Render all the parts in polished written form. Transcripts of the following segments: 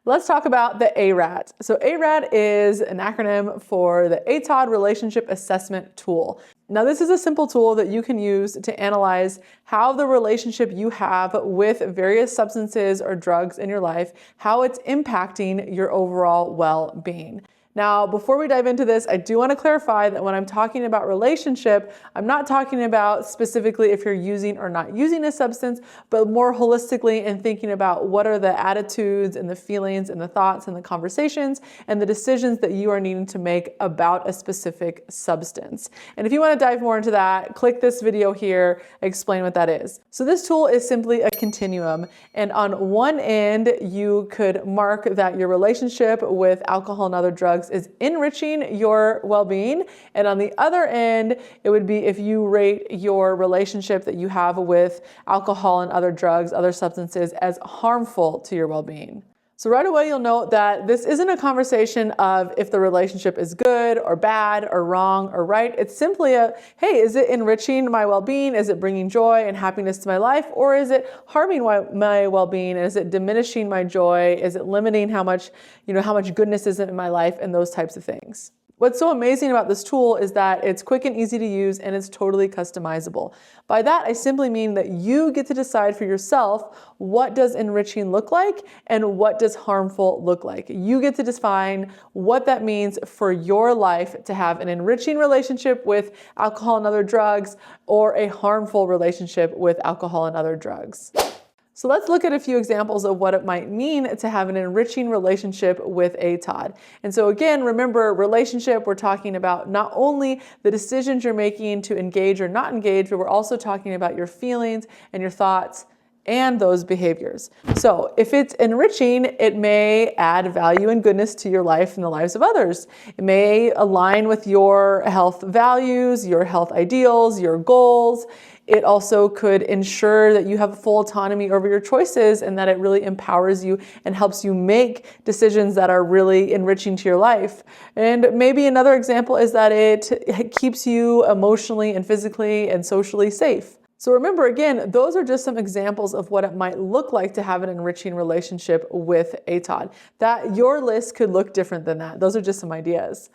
Let's talk about the ARAT. So ARAT is an acronym for the ATOD Relationship Assessment Tool. Now, this is a simple tool that you can use to analyze how the relationship you have with various substances or drugs in your life, how it's impacting your overall well-being. Now, before we dive into this, I do want to clarify that when I'm talking about relationship, I'm not talking about specifically if you're using or not using a substance, but more holistically in thinking about what are the attitudes and the feelings and the thoughts and the conversations and the decisions that you are needing to make about a specific substance. And if you want to dive more into that, click this video here, explain what that is. So this tool is simply a continuum. And on one end, you could mark that your relationship with alcohol and other drugs is enriching your well-being. And on the other end, it would be if you rate your relationship that you have with alcohol and other drugs, other substances, as harmful to your well-being. So right away, you'll note that this isn't a conversation of if the relationship is good or bad or wrong or right. It's simply a, hey, is it enriching my well-being? Is it bringing joy and happiness to my life? Or is it harming my well-being? Is it diminishing my joy? Is it limiting how much goodness is in my life and those types of things? What's so amazing about this tool is that it's quick and easy to use and it's totally customizable. By that, I simply mean that you get to decide for yourself what does enriching look like and what does harmful look like. You get to define what that means for your life to have an enriching relationship with alcohol and other drugs or a harmful relationship with alcohol and other drugs. So let's look at a few examples of what it might mean to have an enriching relationship with ATOD. And so again, remember, relationship, we're talking about not only the decisions you're making to engage or not engage, but we're also talking about your feelings and your thoughts and those behaviors. So if it's enriching, it may add value and goodness to your life and the lives of others. It may align with your health values, your health ideals, your goals. It also could ensure that you have full autonomy over your choices and that it really empowers you and helps you make decisions that are really enriching to your life. And maybe another example is that it keeps you emotionally and physically and socially safe. So remember, again, those are just some examples of what it might look like to have an enriching relationship with ATOD. That your list could look different than that. Those are just some ideas.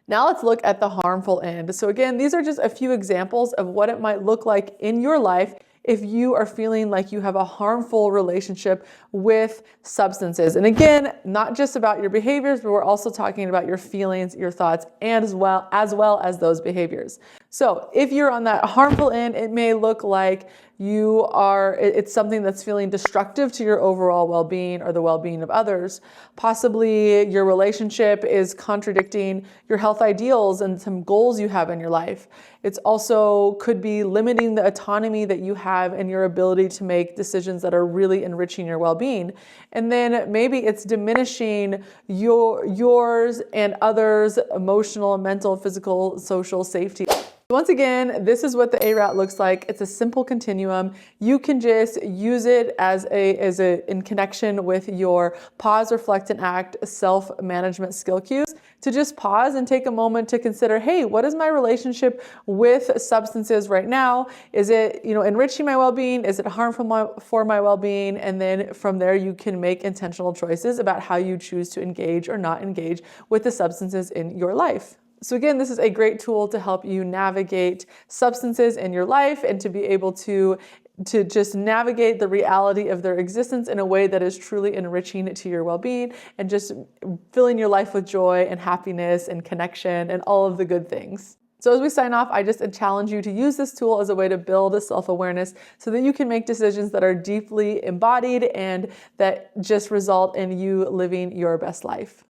Now let's look at the harmful end. So again, these are just a few examples of what it might look like in your life if you are feeling like you have a harmful relationship with substances. And again, not just about your behaviors, but we're also talking about your feelings, your thoughts, and as well as those behaviors. So if you're on that harmful end, it may look like it's something that's feeling destructive to your overall well-being or the well-being of others. Possibly your relationship is contradicting your health ideals and some goals you have in your life. It's also could be limiting the autonomy that you have and your ability to make decisions that are really enriching your well-being. And then maybe it's diminishing yours and others' emotional, mental, physical, social safety. Once again, this is what the ARAT looks like. It's a simple continuum. You can just use it in connection with your pause, reflect, and act self-management skill cues to just pause and take a moment to consider, hey, what is my relationship with substances right now? Is it, enriching my well-being? Is it harmful for my well-being? And then from there, you can make intentional choices about how you choose to engage or not engage with the substances in your life. So again, this is a great tool to help you navigate substances in your life and to be able to just navigate the reality of their existence in a way that is truly enriching to your well-being and just filling your life with joy and happiness and connection and all of the good things. So as we sign off, I just challenge you to use this tool as a way to build a self-awareness so that you can make decisions that are deeply embodied and that just result in you living your best life.